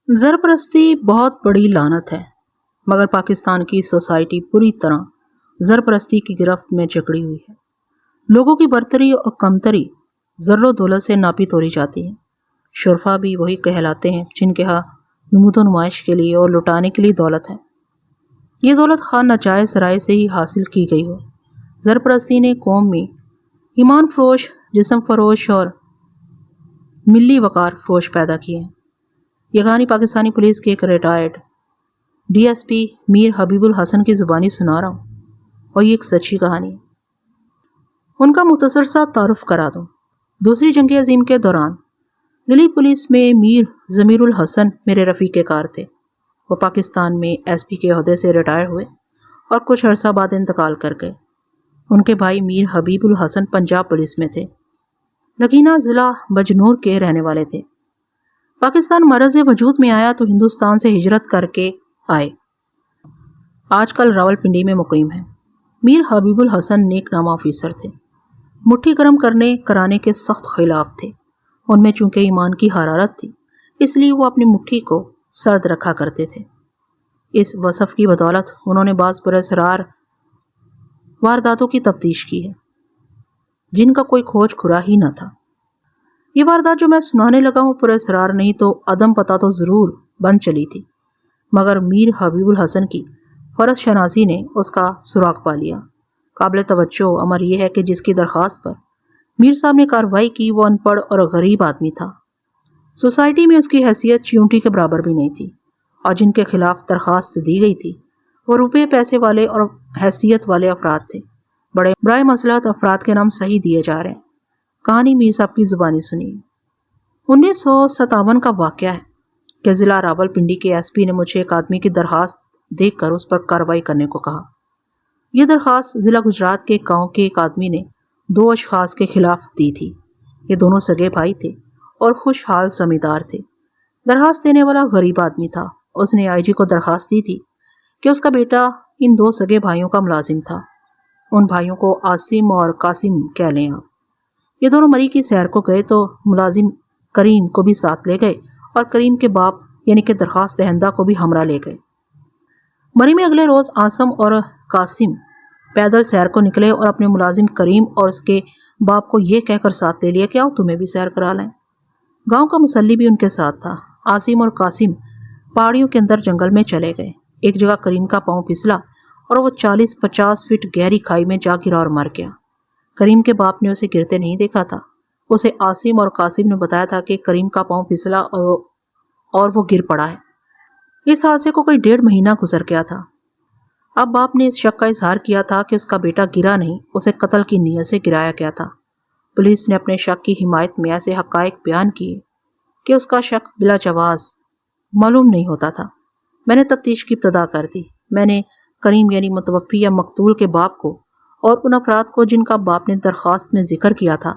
زرپرستی بہت بڑی لعنت ہے، مگر پاکستان کی سوسائٹی پوری طرح زرپرستی کی گرفت میں جکڑی ہوئی ہے۔ لوگوں کی برتری اور کمتری زر و دولت سے ناپی تولی جاتی ہے۔ شرفا بھی وہی کہلاتے ہیں جن کے ہاں نمود و نمائش کے لیے اور لٹانے کے لیے دولت ہے۔ یہ دولت خواہ ناجائز رائے سے ہی حاصل کی گئی ہو۔ زرپرستی نے قوم میں ایمان فروش، جسم فروش اور ملی وقار فروش پیدا کیے ہیں۔ یہ کہانی پاکستانی پولیس کے ایک ریٹائرڈ ڈی ایس پی میر حبیب الحسن کی زبانی سنا رہا ہوں، اور یہ ایک سچی کہانی ہے۔ ان کا مختصر سا تعارف کرا دوں۔ دوسری جنگ عظیم کے دوران دلی پولیس میں میر ضمیر الحسن میرے رفیق کار تھے۔ وہ پاکستان میں ایس پی کے عہدے سے ریٹائر ہوئے اور کچھ عرصہ بعد انتقال کر گئے۔ ان کے بھائی میر حبیب الحسن پنجاب پولیس میں تھے، لکھینہ ضلع بجنور کے رہنے والے تھے۔ پاکستان مرز وجود میں آیا تو ہندوستان سے ہجرت کر کے آئے۔ آج کل راول پنڈی میں مقیم ہیں۔ میر حبیب الحسن نیک نامہ آفیسر تھے، مٹھی گرم کرانے کے سخت خلاف تھے۔ ان میں چونکہ ایمان کی حرارت تھی، اس لیے وہ اپنی مٹھی کو سرد رکھا کرتے تھے۔ اس وصف کی بدولت انہوں نے بعض پراسرار وارداتوں کی تفتیش کی ہے، جن کا کوئی کھوج کھرا ہی نہ تھا۔ یہ واردات جو میں سنانے لگا ہوں پراسرار نہیں تو عدم پتہ تو ضرور بن چلی تھی، مگر میر حبیب الحسن کی فرض شناسی نے اس کا سراغ پا لیا۔ قابل توجہ امر یہ ہے کہ جس کی درخواست پر میر صاحب نے کارروائی کی وہ ان پڑھ اور غریب آدمی تھا۔ سوسائٹی میں اس کی حیثیت چیونٹی کے برابر بھی نہیں تھی، اور جن کے خلاف درخواست دی گئی تھی وہ روپے پیسے والے اور حیثیت والے افراد تھے۔ بڑے برائے مصلحت افراد کے نام صحیح دیے جا رہے ہیں۔ کہانی میر صاحب کی زبانی سنیے۔ 1957 کا واقعہ ہے کہ ضلع راول پنڈی کے ایس پی نے مجھے ایک آدمی کی درخواست دیکھ کر اس پر کارروائی کرنے کو کہا۔ یہ درخواست ضلع گجرات کے گاؤں کے ایک آدمی نے 2 اشخاص کے خلاف دی تھی۔ یہ دونوں سگے بھائی تھے اور خوشحال زمیندار تھے۔ درخواست دینے والا غریب آدمی تھا۔ اس نے آئی جی کو درخواست دی تھی کہ اس کا بیٹا ان 2 سگے بھائیوں کا ملازم تھا۔ ان بھائیوں کو عاصم اور قاسم کہہ لیں آپ۔ یہ دونوں مری کی سیر کو گئے تو ملازم کریم کو بھی ساتھ لے گئے اور کریم کے باپ یعنی کہ درخواست دہندہ کو بھی ہمراہ لے گئے۔ مری میں اگلے روز عاصم اور قاسم پیدل سیر کو نکلے اور اپنے ملازم کریم اور اس کے باپ کو یہ کہہ کر ساتھ لے لیا کہ آؤ تمہیں بھی سیر کرا لیں۔ گاؤں کا مسلی بھی ان کے ساتھ تھا۔ عاصم اور قاسم پہاڑیوں کے اندر جنگل میں چلے گئے۔ ایک جگہ کریم کا پاؤں پھسلا اور وہ 40-50 فٹ گہری کھائی میں جا گرا اور مر گیا۔ کریم کے باپ نے اسے گرتے نہیں دیکھا تھا۔ اسے عاصم اور قاسم نے بتایا تھا کہ کریم کا پاؤں پھسلا اور وہ گر پڑا ہے۔ اس حادثے کو کوئی 1.5 مہینہ گزر گیا تھا۔ اب باپ نے اس شک کا اظہار کیا تھا کہ اس کا بیٹا گرا نہیں، اسے قتل کی نیت سے گرایا گیا تھا۔ پولیس نے اپنے شک کی حمایت میں ایسے حقائق بیان کیے کہ اس کا شک بلا جواز معلوم نہیں ہوتا تھا۔ میں نے تفتیش کی ابتدا کر دی۔ میں نے کریم یعنی متوفی یا مقتول کے باپ کو اور ان افراد کو جن کا باپ نے درخواست میں ذکر کیا تھا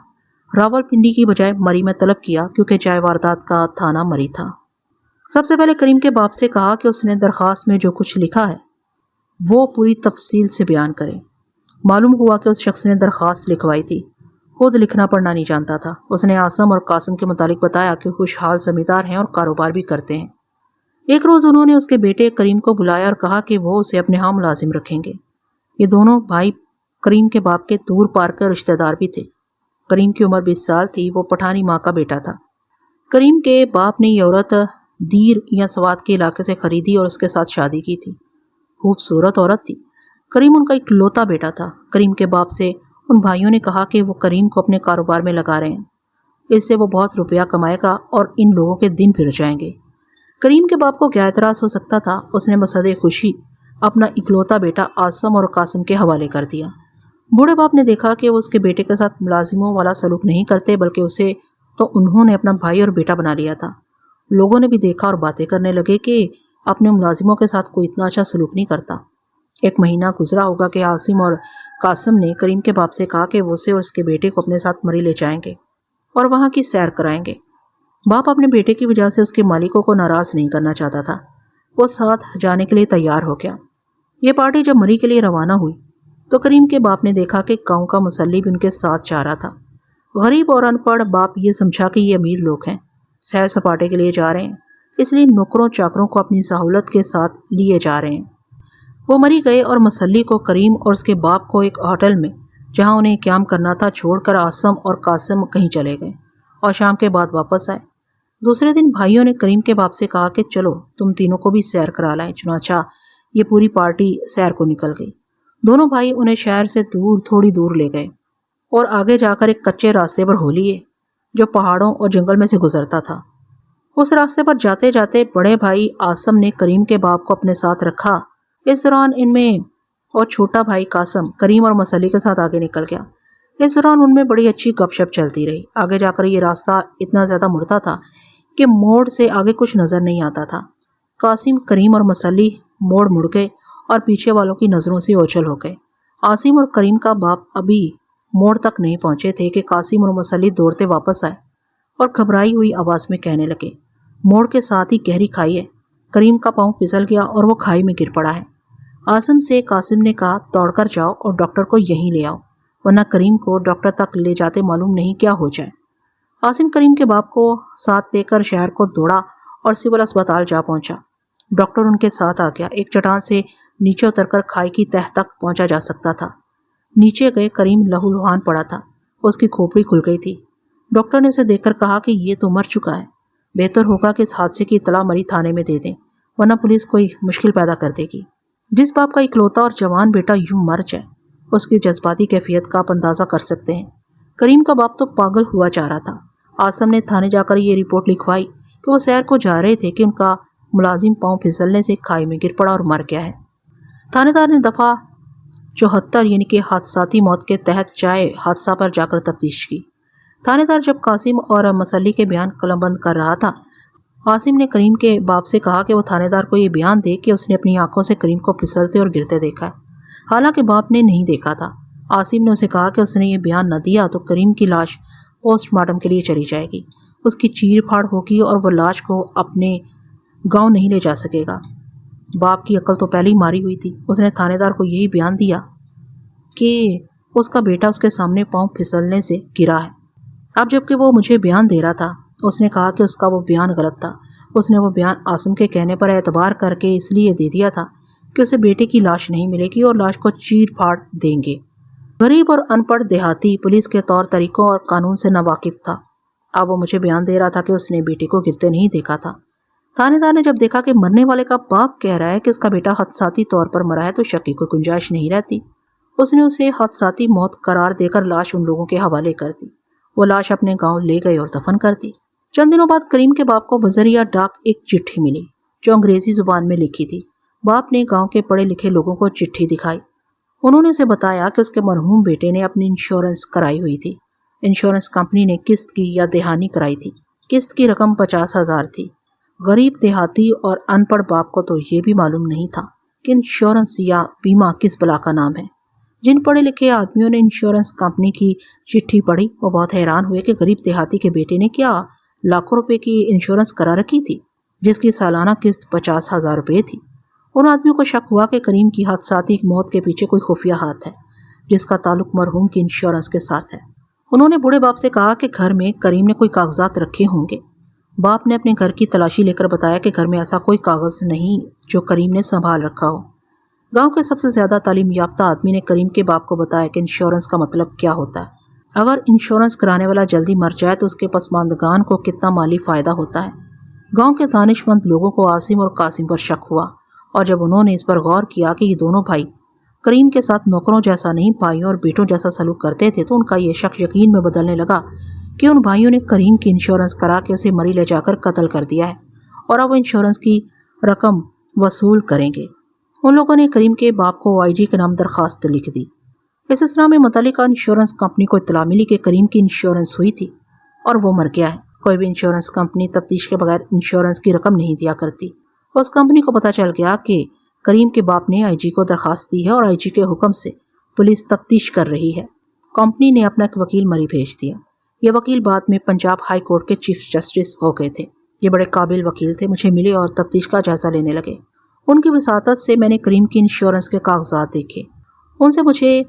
راول پنڈی کی بجائے مری میں طلب کیا، کیونکہ جائے واردات کا تھانہ مری تھا۔ سب سے پہلے کریم کے باپ سے کہا کہ اس نے درخواست میں جو کچھ لکھا ہے وہ پوری تفصیل سے بیان کرے۔ معلوم ہوا کہ اس شخص نے درخواست لکھوائی تھی، خود لکھنا پڑھنا نہیں جانتا تھا۔ اس نے عاصم اور قاسم کے متعلق بتایا کہ خوشحال زمیندار ہیں اور کاروبار بھی کرتے ہیں۔ ایک روز انہوں نے اس کے بیٹے کریم کو بلایا اور کہا کہ وہ اسے اپنے ہاں ملازم رکھیں گے۔ یہ دونوں بھائی کریم کے باپ کے دور پار کے رشتہ دار بھی تھے۔ کریم کی عمر 20 سال تھی، وہ پٹھانی ماں کا بیٹا تھا۔ کریم کے باپ نے یہ عورت دیر یا سوات کے علاقے سے خریدی اور اس کے ساتھ شادی کی تھی۔ خوبصورت عورت تھی۔ کریم ان کا اکلوتا بیٹا تھا۔ کریم کے باپ سے ان بھائیوں نے کہا کہ وہ کریم کو اپنے کاروبار میں لگا رہے ہیں، اس سے وہ بہت روپیہ کمائے گا اور ان لوگوں کے دن پھر جائیں گے۔ کریم کے باپ کو کیا اعتراض ہو سکتا تھا؟ اس نے بصدد خوشی اپنا اکلوتا بیٹا عاصم اور قاسم کے حوالے کر دیا۔ بوڑھے باپ نے دیکھا کہ وہ اس کے بیٹے کے ساتھ ملازموں والا سلوک نہیں کرتے، بلکہ اسے تو انہوں نے اپنا بھائی اور بیٹا بنا لیا تھا۔ لوگوں نے بھی دیکھا اور باتیں کرنے لگے کہ اپنے ملازموں کے ساتھ کوئی اتنا اچھا سلوک نہیں کرتا۔ 1 مہینہ گزرا ہوگا کہ عاصم اور قاسم نے کریم کے باپ سے کہا کہ وہ اسے اور اس کے بیٹے کو اپنے ساتھ مری لے جائیں گے اور وہاں کی سیر کرائیں گے۔ باپ اپنے بیٹے کی وجہ سے اس کے مالکوں کو ناراض نہیں کرنا چاہتا تھا۔ وہ ساتھ جانے کے لیے تیار ہو گیا۔ یہ پارٹی جب مری کے لیے روانہ ہوئی تو کریم کے باپ نے دیکھا کہ گاؤں کا مسلی بھی ان کے ساتھ جا رہا تھا۔ غریب اور ان پڑھ باپ یہ سمجھا کہ یہ امیر لوگ ہیں، سیر سپاٹے کے لیے جا رہے ہیں، اس لیے نوکروں چاکروں کو اپنی سہولت کے ساتھ لیے جا رہے ہیں۔ وہ مری گئے اور مسلی کو کریم اور اس کے باپ کو ایک ہوٹل میں جہاں انہیں قیام کرنا تھا چھوڑ کر عاصم اور قاسم کہیں چلے گئے اور شام کے بعد واپس آئے۔ دوسرے دن بھائیوں نے کریم کے باپ سے کہا کہ چلو تم تینوں کو بھی سیر کرا لائیں۔ چنانچہ یہ پوری پارٹی سیر کو نکل گئی۔ دونوں بھائی انہیں شہر سے دور تھوڑی دور لے گئے اور آگے جا کر ایک کچے راستے پر ہو لیے جو پہاڑوں اور جنگل میں سے گزرتا تھا۔ اس راستے پر جاتے جاتے بڑے بھائی عاصم نے کریم کے باپ کو اپنے ساتھ رکھا۔ اس دوران ان میں اور چھوٹا بھائی قاسم کریم اور مسلی کے ساتھ آگے نکل گیا۔ اس دوران ان میں بڑی اچھی گپ شپ چلتی رہی۔ آگے جا کر یہ راستہ اتنا زیادہ مڑتا تھا کہ موڑ سے آگے کچھ نظر نہیں آتا تھا۔ قاسم، کریم اور مسلی موڑ مڑ گئے اور پیچھے والوں کی نظروں سے اوچھل ہو گئے۔ عاصم اور کریم کا باپ ابھی موڑ تک نہیں پہنچے تھے کہ قاسم اور مسلی دوڑتے واپس آئے اور گھبرائی ہوئی آواز میں کہنے لگے، موڑ کے ساتھ ہی گہری کھائی ہے، کریم کا پاؤں پھسل گیا اور وہ کھائی میں گر پڑا ہے۔ عاصم سے قاسم نے کہا، دوڑ کر جاؤ اور ڈاکٹر کو یہیں لے آؤ، ورنہ کریم کو ڈاکٹر تک لے جاتے معلوم نہیں کیا ہو جائے۔ عاصم کریم کے باپ کو ساتھ لے کر شہر کو دوڑا اور سول اسپتال جا پہنچا۔ ڈاکٹر ان کے ساتھ آ گیا۔ ایک چٹان سے نیچے اتر کر کھائی کی تہہ تک پہنچا جا سکتا تھا۔ نیچے گئے، کریم لہو لہان پڑا تھا، اس کی کھوپڑی کھل گئی تھی۔ ڈاکٹر نے اسے دیکھ کر کہا کہ یہ تو مر چکا ہے، بہتر ہوگا کہ اس حادثے کی اطلاع مری تھانے میں دے دیں، ورنہ پولیس کوئی مشکل پیدا کر دے گی۔ جس باپ کا اکلوتا اور جوان بیٹا یوں مر جائے، اس کی جذباتی کیفیت کا آپ اندازہ کر سکتے ہیں۔ کریم کا باپ تو پاگل ہوا جا رہا تھا۔ عاصم نے تھانے جا کر یہ رپورٹ لکھوائی کہ وہ سیر کو جا رہے تھے کہ ان کا ملازم پاؤں پھسلنے سے کھائی میں گر پڑا اور مر گیا ہے۔ تھانے دار نے دفعہ 74 یعنی کہ حادثاتی موت کے تحت جائے حادثہ پر جا کر تفتیش کی۔ تھانے دار جب قاسم اور مسلی کے بیان قلم بند کر رہا تھا، عاصم نے کریم کے باپ سے کہا کہ وہ تھانے دار کو یہ بیان دے کہ اس نے اپنی آنکھوں سے کریم کو پھسلتے اور گرتے دیکھا ہے، حالانکہ باپ نے نہیں دیکھا تھا۔ عاصم نے اسے کہا کہ اس نے یہ بیان نہ دیا تو کریم کی لاش پوسٹ مارٹم کے لیے چلی جائے گی، اس کی چیر پھاڑ ہوگی اور وہ لاش کو اپنے گاؤں نہیں لے جا سکے گا۔ باپ کی عقل تو پہلے ہی ماری ہوئی تھی۔ اس نے تھانے دار کو یہی بیان دیا کہ اس کا بیٹا اس کے سامنے پاؤں پھسلنے سے گرا ہے۔ اب جبکہ وہ مجھے بیان دے رہا تھا، اس نے کہا کہ اس کا وہ بیان غلط تھا۔ اس نے وہ بیان عاصم کے کہنے پر اعتبار کر کے اس لیے دے دیا تھا کہ اسے بیٹے کی لاش نہیں ملے گی اور لاش کو چیر پھاڑ دیں گے۔ غریب اور ان پڑھ دیہاتی پولیس کے طور طریقوں اور قانون سے ناواقف تھا۔ اب وہ مجھے بیان دے رہا تھا کہ اس نے بیٹے کو گرتے نہیں دیکھا تھا۔ تھانے دار نے جب دیکھا کہ مرنے والے کا باپ کہہ رہا ہے کہ اس کا بیٹا حادثاتی طور پر مرا ہے تو شک کی کوئی گنجائش نہیں رہتی۔ اس نے اسے حادثاتی موت قرار دے کر لاش ان لوگوں کے حوالے کر دی۔ وہ لاش اپنے گاؤں لے گئے اور دفن کر دی۔ چند دنوں بعد کریم کے باپ کو بذریعہ ڈاک ایک چٹھی ملی جو انگریزی زبان میں لکھی تھی۔ باپ نے گاؤں کے پڑھے لکھے لوگوں کو چٹھی دکھائی۔ انہوں نے اسے بتایا کہ اس کے مرحوم بیٹے نے اپنی انشورنس کرائی ہوئی تھی۔ انشورنس کمپنی نے قسط کی یا دہانی کرائی تھی۔ قسط کی رقم 50,000 تھی۔ غریب دیہاتی اور ان پڑھ باپ کو تو یہ بھی معلوم نہیں تھا کہ انشورنس یا بیمہ کس بلا کا نام ہے۔ جن پڑھے لکھے آدمیوں نے انشورنس کمپنی کی چٹھی پڑھی وہ بہت حیران ہوئے کہ غریب دیہاتی کے بیٹے نے کیا لاکھوں روپے کی انشورنس کرا رکھی تھی جس کی سالانہ قسط 50,000 روپے تھی۔ ان آدمیوں کو شک ہوا کہ کریم کی حادثاتی موت کے پیچھے کوئی خفیہ ہاتھ ہے جس کا تعلق مرحوم کی انشورنس کے ساتھ ہے۔ انہوں نے بوڑھے باپ سے کہا کہ گھر میں کریم نے کوئی کاغذات رکھے ہوں گے۔ باپ نے اپنے گھر کی تلاشی لے کر بتایا کہ گھر میں ایسا کوئی کاغذ نہیں جو کریم نے سنبھال رکھا ہو۔ گاؤں کے سب سے زیادہ تعلیم یافتہ آدمی نے کریم کے باپ کو بتایا کہ انشورنس کا مطلب کیا ہوتا ہے۔ اگر انشورنس کرانے والا جلدی مر جائے تو اس کے پسماندگان کو کتنا مالی فائدہ ہوتا ہے۔ گاؤں کے دانش مند لوگوں کو عاصم اور قاسم پر شک ہوا، اور جب انہوں نے اس پر غور کیا کہ یہ دونوں بھائی کریم کے ساتھ نوکروں جیسا نہیں بھائیوں اور بیٹوں جیسا سلوک کرتے تھے تو ان کا یہ شک یقین میں بدلنے لگا کہ ان بھائیوں نے کریم کی انشورنس کرا کے اسے مری لے جا کر قتل کر دیا ہے اور اب وہ انشورنس کی رقم وصول کریں گے۔ ان لوگوں نے کریم کے باپ کو OIG کے نام درخواست لکھ دی۔ اس اثنا میں متعلقہ انشورنس کمپنی کو اطلاع ملی کہ کریم کی انشورنس ہوئی تھی اور وہ مر گیا ہے۔ کوئی بھی انشورنس کمپنی تفتیش کے بغیر انشورنس کی رقم نہیں دیا کرتی۔ اس کمپنی کو پتہ چل گیا کہ کریم کے باپ نے IG کو درخواست دی ہے اور IG کے حکم سے پولیس تفتیش کر رہی ہے۔ کمپنی نے اپنا ایک وکیل مری بھیج دیا۔ یہ وکیل بعد میں پنجاب ہائی کورٹ کے چیف جسٹس ہو گئے تھے۔ یہ بڑے قابل وکیل تھے، مجھے ملے اور تفتیش کا جائزہ لینے لگے۔ ان کی وساطت سے میں نے کریم کی انشورنس کے کاغذات دیکھے۔ ان سے مجھے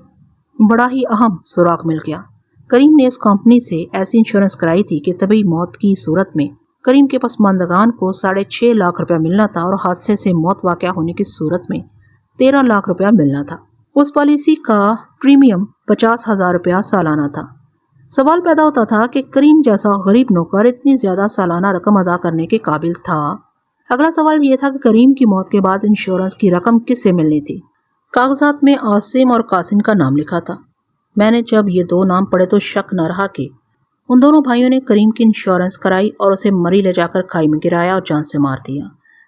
بڑا ہی اہم سراغ مل گیا۔ کریم نے اس کمپنی سے ایسی انشورنس کرائی تھی کہ طبی موت کی صورت میں کریم کے پسماندگان کو 6.5 لاکھ روپیہ ملنا تھا اور حادثے سے موت واقع ہونے کی صورت میں 13 لاکھ روپیہ ملنا تھا۔ اس پالیسی کا پریمیم 50,000 روپیہ سالانہ تھا۔ سوال پیدا ہوتا تھا کہ کریم جیسا غریب نوکر اتنی زیادہ سالانہ رقم ادا کرنے کے قابل تھا۔ اگلا سوال یہ تھا کہ کریم کی موت کے بعد انشورنس کی رقم کس سے ملنی تھی؟ کاغذات میں عاصم اور قاسم کا نام لکھا تھا۔ میں نے جب یہ 2 نام پڑھے تو شک نہ رہا کہ ان دونوں بھائیوں نے کریم کی انشورنس کرائی اور اسے مری لے جا کر کھائی میں گرایا اور جان سے مار دیا۔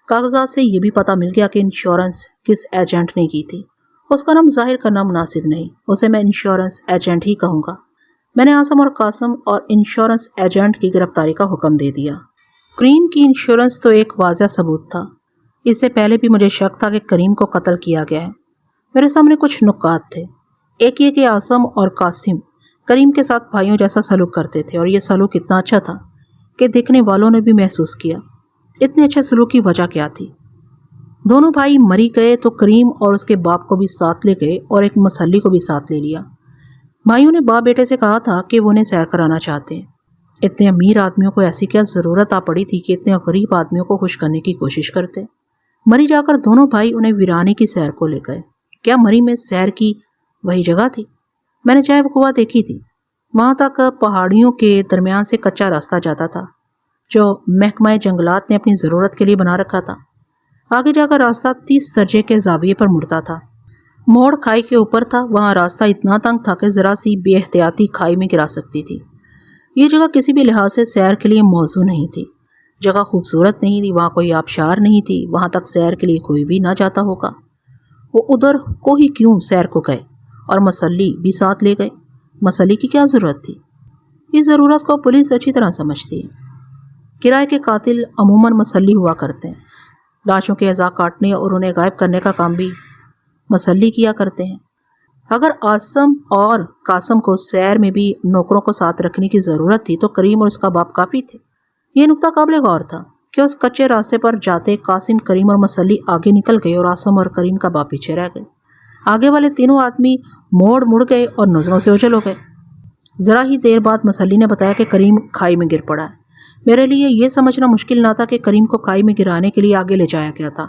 کاغذات سے یہ بھی پتہ مل گیا کہ انشورنس کس ایجنٹ نے کی تھی۔ اس کا نام ظاہر کرنا مناسب نہیں، اسے میں انشورنس ایجنٹ ہی کہوں گا۔ میں نے عاصم اور قاسم اور انشورنس ایجنٹ کی گرفتاری کا حکم دے دیا۔ کریم کی انشورنس تو ایک واضح ثبوت تھا۔ اس سے پہلے بھی مجھے شک تھا کہ کریم کو قتل کیا گیا ہے۔ میرے سامنے کچھ نکات تھے۔ ایک یہ کہ عاصم اور قاسم کریم کے ساتھ بھائیوں جیسا سلوک کرتے تھے اور یہ سلوک اتنا اچھا تھا کہ دیکھنے والوں نے بھی محسوس کیا۔ اتنے اچھے سلوک کی وجہ کیا تھی؟ دونوں بھائی مری گئے تو کریم اور اس کے باپ کو بھی ساتھ لے گئے اور ایک مسلی کو بھی ساتھ لے لیا۔ بھائیوں نے باپ بیٹے سے کہا تھا کہ وہ انہیں سیر کرانا چاہتے ہیں۔ اتنے امیر آدمیوں کو ایسی کیا ضرورت آ پڑی تھی کہ اتنے غریب آدمیوں کو خوش کرنے کی کوشش کرتے؟ مری جا کر دونوں بھائی انہیں ویرانے کی سیر کو لے گئے۔ کیا مری میں سیر کی وہی جگہ تھی؟ میں نے چائے بکوا دیکھی تھی۔ وہاں تک پہاڑیوں کے درمیان سے کچا راستہ جاتا تھا جو محکمہ جنگلات نے اپنی ضرورت کے لیے بنا رکھا تھا۔ آگے جا کر راستہ 30 درجے کے زاویے پر مڑتا تھا۔ موڑ کھائی کے اوپر تھا۔ وہاں راستہ اتنا تنگ تھا کہ ذرا سی بے احتیاطی کھائی میں گرا سکتی تھی۔ یہ جگہ کسی بھی لحاظ سے سیر کے لیے موزوں نہیں تھی۔ جگہ خوبصورت نہیں تھی، وہاں کوئی آبشار نہیں تھی، وہاں تک سیر کے لیے کوئی بھی نہ جاتا ہوگا۔ وہ ادھر کو ہی کیوں سیر کو گئے اور مسلی بھی ساتھ لے گئے؟ مسلی کی کیا ضرورت تھی؟ اس ضرورت کو پولیس اچھی طرح سمجھتی ہے۔ کرائے کے قاتل عموماً مسلی ہوا کرتے ہیں۔ لاشوں کے اعضاء کاٹنے اور انہیں غائب کرنے کا کام بھی مسلی کیا کرتے ہیں۔ اگر عاصم اور قاسم کو سیر میں بھی نوکروں کو ساتھ رکھنے کی ضرورت تھی تو کریم اور اس کا باپ کافی تھے۔ یہ نکتہ قابل غور تھا کہ اس کچے راستے پر جاتے قاسم، کریم اور مسلی آگے نکل گئے اور عاصم اور کریم کا باپ پیچھے رہ گئے۔ آگے والے تینوں آدمی موڑ مڑ گئے اور نظروں سے اوجھل ہو گئے۔ ذرا ہی دیر بعد مسلی نے بتایا کہ کریم کھائی میں گر پڑا ہے۔ میرے لیے یہ سمجھنا مشکل نہ تھا کہ کریم کو کھائی میں گرانے کے لیے آگے لے جایا گیا تھا۔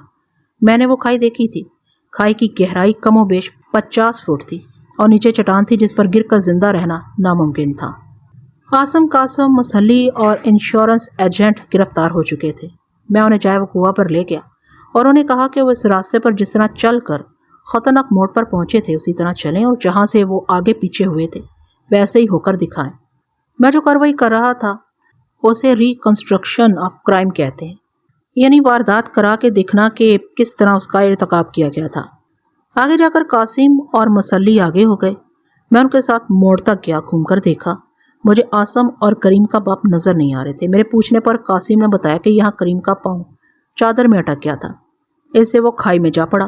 میں نے وہ کھائی دیکھی تھی۔ کھائی کی گہرائی کم و بیش 50 فٹ تھی اور نیچے چٹان تھی جس پر گر کر زندہ رہنا ناممکن تھا۔ عاصم، قاسم، مسلی اور انشورنس ایجنٹ گرفتار ہو چکے تھے۔ میں انہیں چائے وقوع پر لے گیا اور انہیں کہا کہ وہ اس راستے پر جس طرح چل کر خطرناک موڑ پر پہنچے تھے اسی طرح چلیں اور جہاں سے وہ آگے پیچھے ہوئے تھے ویسے ہی ہو کر دکھائیں۔ میں جو کارروائی کر رہا تھا اسے ریکنسٹرکشن آف کرائم کہتے ہیں، یعنی واردات کرا کے دیکھنا کہ کس طرح اس کا ارتکاب کیا گیا تھا۔ آگے جا کر قاسم اور مسلی آگے ہو گئے۔ میں ان کے ساتھ موڑ تک گیا، گھوم کر دیکھا۔ مجھے عاصم اور کریم کا باپ نظر نہیں آ رہے تھے۔ میرے پوچھنے پر قاسم نے بتایا کہ یہاں کریم کا پاؤں چادر میں اٹک گیا تھا، اس سے وہ کھائی میں جا پڑا۔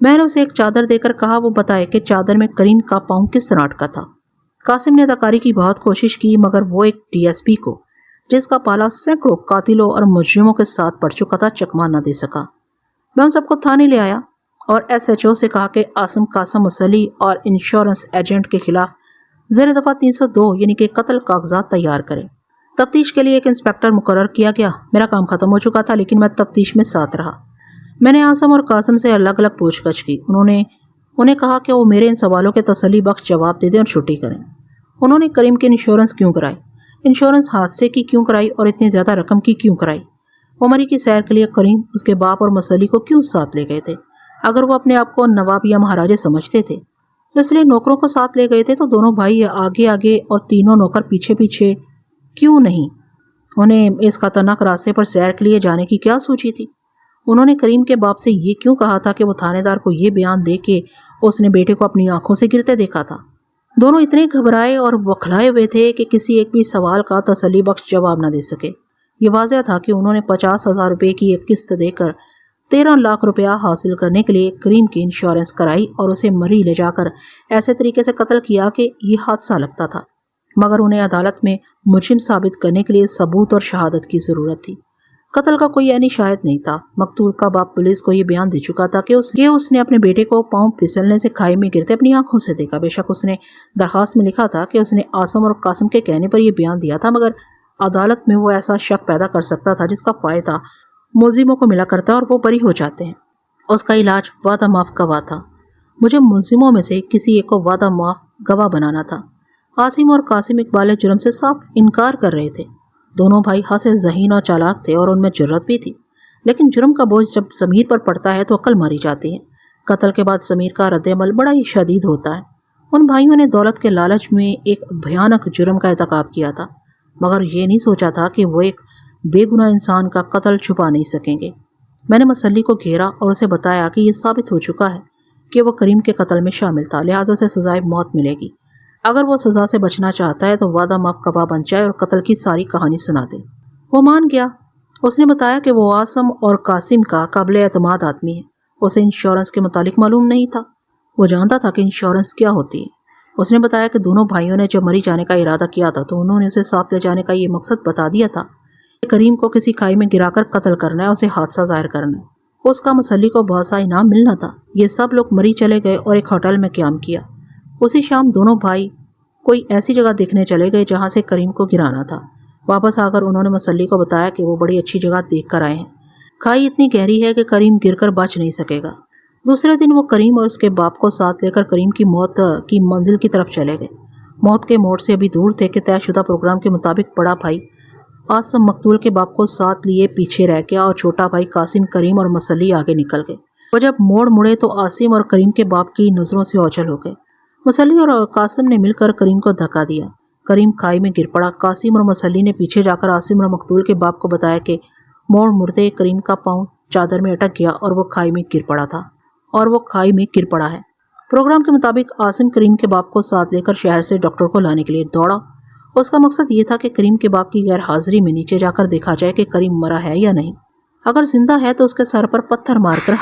میں نے اسے ایک چادر دے کر کہا وہ بتائے کہ چادر میں کریم کا پاؤں کس طرح اٹکا تھا۔ قاسم نے اداکاری کی بہت کوشش کی مگر وہ ایک ڈی ایس پی کو جس کا پالا سینکڑوں قاتلوں اور مجرموں کے ساتھ پڑ چکا تھا چکما نہ دے سکا۔ میں ان سب کو تھانے لے آیا اور ایس ایچ او سے کہا کہ عاصم، قاسم، مسلی اور انشورنس ایجنٹ کے خلاف زیر دفعہ 302 یعنی کہ قتل کاغذات تیار کریں۔ تفتیش کے لیے ایک انسپیکٹر مقرر کیا گیا۔ میرا کام ختم ہو چکا تھا لیکن میں تفتیش میں ساتھ رہا۔ میں نے عاصم اور قاسم سے الگ الگ پوچھ گچھ کی۔ انہیں کہا کہ وہ میرے ان سوالوں کے تسلی بخش جواب دے دیں اور چھٹی کریں۔ انہوں نے کریم کی انشورنس کیوں کرائی، انشورنس حادثے کی کیوں کرائی اور اتنی زیادہ رقم کی کیوں کرائی؟ وہ مری کی سیر کے لیے کریم، اس کے باپ اور مسلی کو کیوں ساتھ لے گئے تھے؟ اگر وہ اپنے آپ کو نواب یا مہاراجے سمجھتے تھے اس لیے نوکروں کو ساتھ لے گئے تھے تو دونوں بھائی آگے آگے اور تینوں نوکر پیچھے پیچھے کیوں نہیں؟ انہیں اس خطرناک راستے پر سیر کے لیے جانے کی کیا سوچی تھی؟ انہوں نے کریم کے باپ سے یہ کیوں کہا تھا کہ وہ تھانے دار کو یہ بیان دے کہ اس نے بیٹے کو اپنی آنکھوں سے گرتے دیکھا تھا؟ دونوں اتنے گھبرائے اور بوکھلائے ہوئے تھے کہ کسی ایک بھی سوال کا تسلی بخش جواب نہ دے سکے۔ یہ واضح تھا کہ انہوں نے 50,000 روپے کی ایک قسط دے کر 13 لاکھ روپیہ حاصل کرنے کے لیے کریم کی انشورنس کرائی اور اسے مری لے جا کر ایسے طریقے سے قتل کیا کہ یہ حادثہ لگتا تھا، مگر انہیں عدالت میں مجرم ثابت کرنے کے لیے ثبوت اور شہادت کی ضرورت تھی۔ قتل کا کوئی عینی شاہد نہیں تھا۔ مقتول کا باپ پولیس کو یہ بیان دے چکا تھا کہ اس نے اپنے بیٹے کو پاؤں پھسلنے سے کھائی میں گرتے اپنی آنکھوں سے دیکھا۔ بے شک اس نے درخواست میں لکھا تھا کہ اس نے عاصم اور قاسم کے کہنے پر یہ بیان دیا تھا، مگر عدالت میں وہ ایسا شک پیدا کر سکتا تھا جس کا فائدہ ملزموں کو ملا کرتا اور وہ بری ہو جاتے ہیں۔ اس کا علاج وعدہ معاف گواہ تھا۔ مجھے ملزموں میں سے کسی ایک کو وعدہ معاف گواہ بنانا تھا۔ عاصم اور قاسم اقبال جرم سے صاف انکار کر رہے تھے۔ دونوں بھائی حد سے ذہین اور چالاک تھے اور ان میں جرات بھی تھی، لیکن جرم کا بوجھ جب ضمیر پر پڑتا ہے تو عقل ماری جاتی ہے۔ قتل کے بعد ضمیر کا رد عمل بڑا ہی شدید ہوتا ہے۔ ان بھائیوں نے دولت کے لالچ میں ایک بھیانک جرم کا ارتکاب کیا تھا، مگر یہ نہیں سوچا تھا کہ وہ ایک بے گناہ انسان کا قتل چھپا نہیں سکیں گے۔ میں نے مسلی کو گھیرا اور اسے بتایا کہ یہ ثابت ہو چکا ہے کہ وہ کریم کے قتل میں شامل تھا، لہٰذا اسے سزائے موت ملے گی۔ اگر وہ سزا سے بچنا چاہتا ہے تو وعدہ معاف گواہ بن جائے اور قتل کی ساری کہانی سنا دے۔ وہ مان گیا۔ اس نے بتایا کہ وہ عاصم اور قاسم کا قابل اعتماد آدمی ہے۔ اسے انشورنس کے متعلق معلوم نہیں تھا۔ وہ جانتا تھا کہ انشورنس کیا ہوتی ہے۔ اس نے بتایا کہ دونوں بھائیوں نے جب مری جانے کا ارادہ کیا تھا تو انہوں نے اسے ساتھ لے جانے کا یہ مقصد بتا دیا تھا کہ کریم کو کسی کھائی میں گرا کر قتل کرنا ہے، اسے حادثہ ظاہر کرنا ہے۔ اس کا مسلی کو بہت سا انعام ملنا تھا۔ یہ سب لوگ مری چلے گئے اور ایک ہوٹل میں قیام کیا۔ اسی شام دونوں بھائی کوئی ایسی جگہ دیکھنے چلے گئے جہاں سے کریم کو گرانا تھا۔ واپس آ کر انہوں نے مسلی کو بتایا کہ وہ بڑی اچھی جگہ دیکھ کر آئے ہیں۔ کھائی اتنی گہری ہے کہ کریم گر کر بچ نہیں سکے گا۔ دوسرے دن وہ کریم اور اس کے باپ کو ساتھ لے کر کریم کی موت کی منزل کی طرف چلے گئے۔ موت کے موڑ سے ابھی دور تھے کہ طے شدہ پروگرام کے مطابق بڑا بھائی عاصم مقتول کے باپ کو ساتھ لیے پیچھے رہ گیا اور چھوٹا بھائی قاسم، کریم اور مسلی آگے نکل گئے۔ وہ جب موڑ مڑے تو عاصم اور کریم کے باپ کی نظروں سے اوجھل ہو گئے۔ مسلی اور قاسم نے مل کر کریم کو دھکا دیا۔ کریم کھائی میں گر پڑا۔ قاسم اور مسلی نے پیچھے جا کر عاصم اور مقتول کے باپ کو بتایا کہ موڑ مڑتے کریم کا پاؤں چادر میں اٹک گیا اور وہ کھائی میں گر پڑا ہے۔ پروگرام کے مطابق عاصم کریم کے باپ کو ساتھ لے کر شہر سے ڈاکٹر کو لانے کے لیے دوڑا۔ اس کا مقصد یہ تھا کہ کریم کے باپ کی غیر حاضری میں نیچے جا کر دیکھا جائے کہ کریم مرا ہے یا نہیں۔ اگر زندہ ہے تو اس کے سر پر پتھر مار کر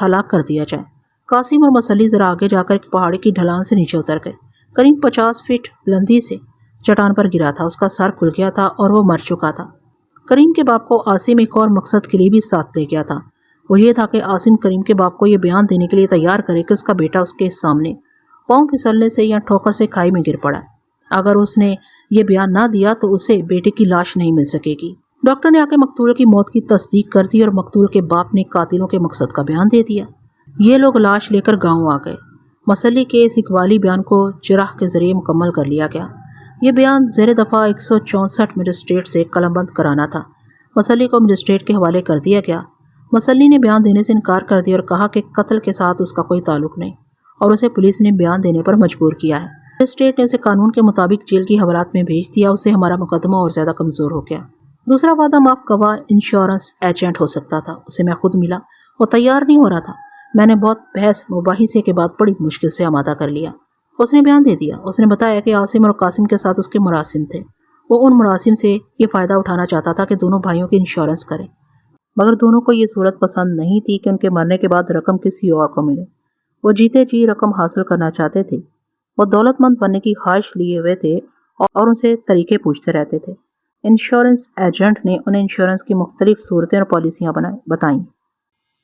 ہلاک کر دیا جائے۔ قاسم اور مسلی ذرا آگے جا کر ایک پہاڑی کی ڈھلان سے نیچے اتر گئے۔ کریم 50 فٹ بلندی سے چٹان پر گرا تھا۔ اس کا سر کھل گیا تھا اور وہ مر چکا تھا۔ کریم کے باپ کو عاصم ایک اور مقصد کے لیے بھی ساتھ لے گیا تھا۔ وہ یہ تھا کہ عاصم کریم کے باپ کو یہ بیان دینے کے لیے تیار کرے کہ اس کا بیٹا اس کے سامنے پاؤں پھسلنے سے یا ٹھوکر سے کھائی میں گر پڑا۔ اگر اس نے یہ بیان نہ دیا تو اسے بیٹے کی لاش نہیں مل سکے گی۔ ڈاکٹر نے آ کے مقتول کی موت کی تصدیق کر دی اور مقتول کے باپ نے قاتلوں کے مقصد کا بیان دے دیا۔ یہ لوگ لاش لے کر گاؤں آ گئے۔ مسلی کے اس اقوالی بیان کو جرح کے ذریعے مکمل کر لیا گیا۔ یہ بیان زیر دفعہ 164 مجسٹریٹ سے قلم بند کرانا تھا۔ مسلی کو مجسٹریٹ کے حوالے کر دیا گیا۔ مسلی نے بیان دینے سے انکار کر دیا اور کہا کہ قتل کے ساتھ اس کا کوئی تعلق نہیں اور اسے پولیس نے بیان دینے پر مجبور کیا ہے۔ مجسٹریٹ نے اسے قانون کے مطابق جیل کی حوالات میں بھیج دیا۔ اس سے ہمارا مقدمہ اور زیادہ کمزور ہو گیا۔ دوسرا وعدہ معاف گواہ انشورنس ایجنٹ ہو سکتا تھا۔ اسے میں خود ملا۔ وہ تیار نہیں ہو رہا تھا۔ میں نے بہت بحث مباحثے کے بعد بڑی مشکل سے آمادہ کر لیا۔ اس نے بیان دے دیا۔ اس نے بتایا کہ عاصم اور قاسم کے ساتھ اس کے مراسم تھے۔ وہ ان مراسم سے یہ فائدہ اٹھانا چاہتا تھا کہ دونوں بھائیوں کی انشورنس کرے، مگر دونوں کو یہ صورت پسند نہیں تھی کہ ان کے مرنے کے بعد رقم کسی اور کو ملے۔ وہ جیتے جی رقم حاصل کرنا چاہتے تھے۔ وہ دولت مند بننے کی خواہش لیے ہوئے تھے اور ان سے طریقے پوچھتے رہتے تھے۔ انشورنس ایجنٹ نے انہیں انشورنس کی مختلف صورتیں اور پالیسیاں بتائیں۔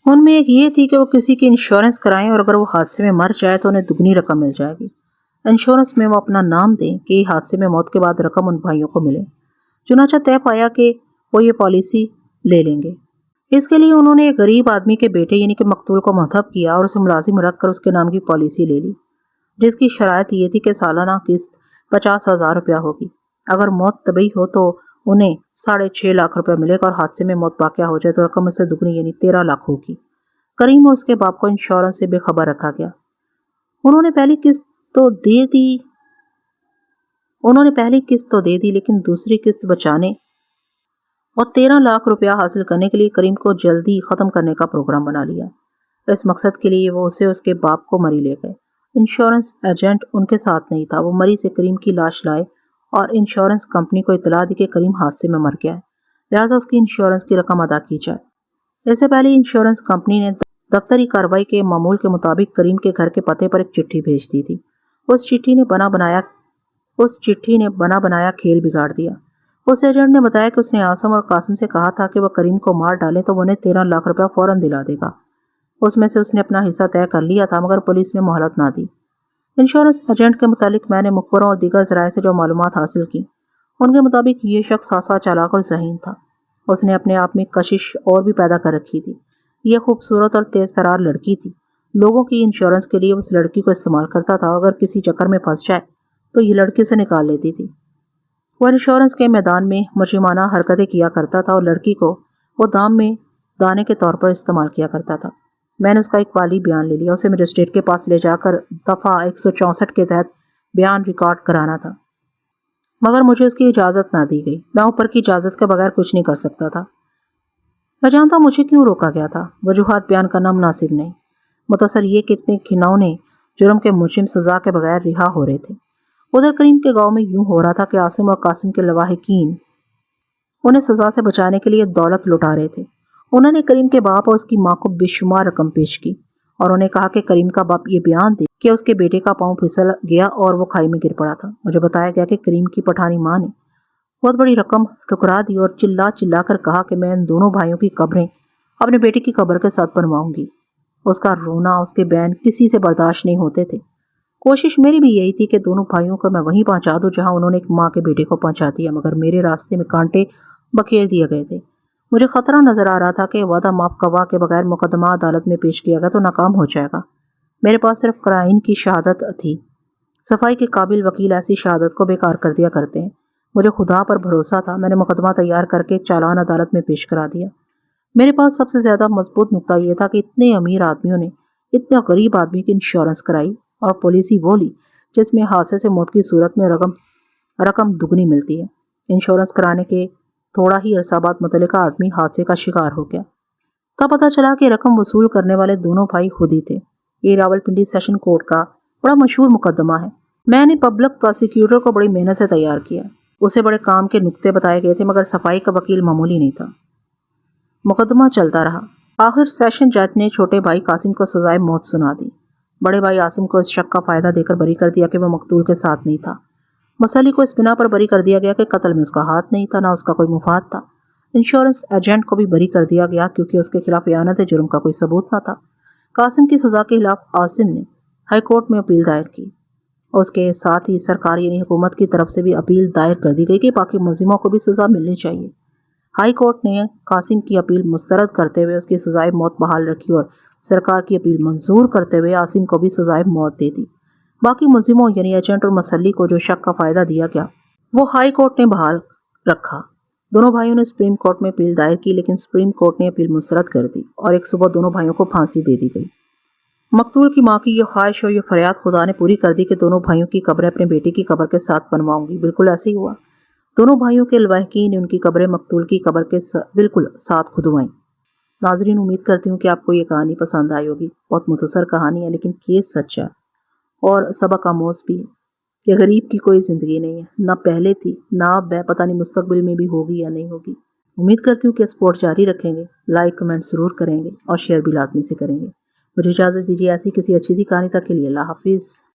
ان میں ایک یہ تھی کہ وہ کسی کی انشورنس کرائیں اور اگر وہ حادثے میں مر جائے تو انہیں دگنی رقم مل جائے گی۔ انشورنس میں وہ اپنا نام دیں کہ حادثے میں موت کے بعد رقم ان بھائیوں کو ملے۔ چنانچہ طے پایا کہ وہ یہ پالیسی لے لیں گے۔ اس کے لیے انہوں نے ایک غریب آدمی کے بیٹے یعنی کہ مقتول کو منتخب کیا اور اسے ملازم رکھ کر اس کے نام کی پالیسی لے لی، جس کی شرائط یہ تھی کہ سالانہ قسط 50,000 روپیہ ہوگی۔ اگر موت طبعی ہو تو انہیں 6.5 لاکھ روپیہ ملے گا اور حادثے میں موت واقع ہو جائے تو رقم اس سے دگنی یعنی 13 لاکھ ہوگی۔ کریم اور اس کے باپ کو انشورنس سے بے خبر رکھا گیا۔ انہوں نے پہلی قسط تو دے دی لیکن دوسری قسط بچانے اور 13 لاکھ روپیہ حاصل کرنے کے لیے کریم کو جلدی ختم کرنے کا پروگرام بنا لیا۔ اس مقصد کے لیے وہ اسے اس کے باپ کو مری لے گئے۔ انشورنس ایجنٹ ان کے ساتھ نہیں تھا۔ وہ مری سے کریم کی لاش لائے اور انشورنس کمپنی کو اطلاع دی کہ کریم حادثے میں مر گیا ہے، لہٰذا اس کی انشورنس کی رقم ادا کی جائے۔ اس سے پہلے انشورنس کمپنی نے دفتری کارروائی کے معمول کے مطابق کریم کے گھر کے پتے پر ایک چٹھی بھیج دی تھی۔ اس چٹھی نے بنا بنایا کھیل بگاڑ دیا۔ اس ایجنٹ نے بتایا کہ اس نے عاصم اور قاسم سے کہا تھا کہ وہ کریم کو مار ڈالیں تو وہ انہیں 13 لاکھ روپیہ فوراً دلا دے گا۔ اس میں سے اس نے اپنا حصہ طے کر لیا تھا مگر پولیس نے مہلت نہ دی۔ انشورنس ایجنٹ کے متعلق میں نے مخبروں اور دیگر ذرائع سے جو معلومات حاصل کی، ان کے مطابق یہ شخص خاصا چالاک اور ذہین تھا۔ اس نے اپنے آپ میں کشش اور بھی پیدا کر رکھی تھی۔ یہ خوبصورت اور تیز ترار لڑکی تھی۔ لوگوں کی انشورنس کے لیے اس لڑکی کو استعمال کرتا تھا، اگر کسی چکر میں پھنس جائے تو یہ لڑکی سے نکال لیتی تھی۔ وہ انشورنس کے میدان میں مجرمانہ حرکتیں کیا کرتا تھا اور لڑکی کو وہ دام میں دانے کے طور پر استعمال کیا کرتا تھا۔ میں نے اس کا اقبالی بیان لے لیا۔ اسے مجسٹریٹ کے پاس لے جا کر دفعہ 164 کے تحت بیان ریکارڈ کرانا تھا، مگر مجھے اس کی اجازت نہ دی گئی۔ میں اوپر کی اجازت کے بغیر کچھ نہیں کر سکتا تھا۔ میں جانتا ہوں مجھے کیوں روکا گیا تھا۔ وجوہات بیان کرنا مناسب نہیں، متصر یہ کہ اتنے گھناؤنے جرم کے مجرم سزا کے بغیر رہا ہو رہے تھے۔ ادھر کریم کے گاؤں میں یوں ہو رہا تھا کہ عاصم اور قاسم کے لواحقین انہیں سزا سے بچانے کے لیے دولت لٹا رہے تھے۔ انہوں نے کریم کے باپ اور اس کی ماں کو بے شمار رقم پیش کی اور انہیں کہا کہ کریم کا باپ یہ بیان دے کہ اس کے بیٹے کا پاؤں پھسل گیا اور وہ کھائی میں گر پڑا تھا۔ مجھے بتایا گیا کہ کریم کی پٹھانی ماں نے بہت بڑی رقم ٹھکرا دی اور چلا چلا کر کہا کہ میں ان دونوں بھائیوں کی قبریں اپنے بیٹے کی قبر کے ساتھ بنواؤں گی۔ اس کا رونا، اس کے بین کسی سے برداشت نہیں ہوتے تھے۔ کوشش میری بھی یہی تھی کہ دونوں بھائیوں کو میں وہیں پہنچا دوں جہاں انہوں نے ایک ماں کے بیٹے کو پہنچا دیا، مگر میرے راستے میں کانٹے بکھیر دیے گئے تھے۔ مجھے خطرہ نظر آ رہا تھا کہ وعدہ معاف گواہ کے بغیر مقدمہ عدالت میں پیش کیا گیا تو ناکام ہو جائے گا۔ میرے پاس صرف قرائن کی شہادت تھی۔ صفائی کے قابل وکیل ایسی شہادت کو بیکار کر دیا کرتے ہیں۔ مجھے خدا پر بھروسہ تھا۔ میں نے مقدمہ تیار کر کے چالان عدالت میں پیش کرا دیا۔ میرے پاس سب سے زیادہ مضبوط نقطہ یہ تھا کہ اتنے امیر آدمیوں نے اتنے غریب آدمی کی انشورنس کرائی اور پالیسی وہ لی جس میں حادثے سے موت کی صورت میں رقم دگنی ملتی ہے۔ انشورنس کرانے کے تھوڑا ہی عرصہ بعد متعلقہ آدمی حادثے کا شکار ہو گیا۔ تب پتہ چلا کہ رقم وصول کرنے والے دونوں بھائی خود ہی تھے۔ یہ راولپنڈی سیشن کورٹ کا بڑا مشہور مقدمہ ہے۔ میں نے پبلک پراسیکیوٹر کو بڑی محنت سے تیار کیا۔ اسے بڑے کام کے نکتے بتائے گئے تھے، مگر صفائی کا وکیل معمولی نہیں تھا۔ مقدمہ چلتا رہا۔ آخر سیشن جج نے چھوٹے بھائی قاسم کو سزائے موت سنا دی۔ بڑے بھائی عاصم کو اس شک کا فائدہ دے کر بری کر دیا کہ وہ مقتول کے ساتھ نہیں تھا۔ مسلی کو اس بنا پر بری کر دیا گیا کہ قتل میں اس کا ہاتھ نہیں تھا، نہ اس کا کوئی مفاد تھا۔ انشورنس ایجنٹ کو بھی بری کر دیا گیا کیونکہ اس کے خلاف اعانت جرم کا کوئی ثبوت نہ تھا۔ قاسم کی سزا کے خلاف عاصم نے ہائی کورٹ میں اپیل دائر کی۔ اس کے ساتھ ہی سرکار یعنی حکومت کی طرف سے بھی اپیل دائر کر دی گئی کہ باقی ملزموں کو بھی سزا ملنی چاہیے۔ ہائی کورٹ نے قاسم کی اپیل مسترد کرتے ہوئے اس کی سزائے موت بحال رکھی اور سرکار کی اپیل منظور کرتے ہوئے عاصم کو بھی سزائے موت دے دی۔ باقی ملزموں یعنی ایجنٹ اور مسلی کو جو شک کا فائدہ دیا گیا وہ ہائی کورٹ نے بحال رکھا۔ دونوں بھائیوں نے سپریم کورٹ میں اپیل دائر کی، لیکن سپریم کورٹ نے اپیل مسترد کر دی اور ایک صبح دونوں بھائیوں کو پھانسی دے دی گئی۔ مقتول کی ماں کی یہ خواہش اور یہ فریاد خدا نے پوری کر دی کہ دونوں بھائیوں کی قبریں اپنے بیٹے کی قبر کے ساتھ بنواؤں گی۔ بالکل ایسے ہی ہوا۔ دونوں بھائیوں کے لواحقین نے ان کی قبریں مقتول کی قبر کے بالکل ساتھ کھدوائیں۔ ناظرین، امید کرتی ہوں کہ آپ کو یہ کہانی پسند آئی ہوگی۔ بہت مختصر کہانی ہے لیکن کیس سچ ہے اور سبق آموز بھی ہے کہ غریب کی کوئی زندگی نہیں ہے، نہ پہلے تھی نہ اب ہے، پتہ نہیں مستقبل میں بھی ہوگی یا نہیں ہوگی۔ امید کرتی ہوں کہ سپورٹ جاری رکھیں گے، لائک کمنٹ ضرور کریں گے اور شیئر بھی لازمی سے کریں گے۔ مجھے اجازت دیجیے ایسی کسی اچھی سی کہانی تک کے لیے اللہ حافظ۔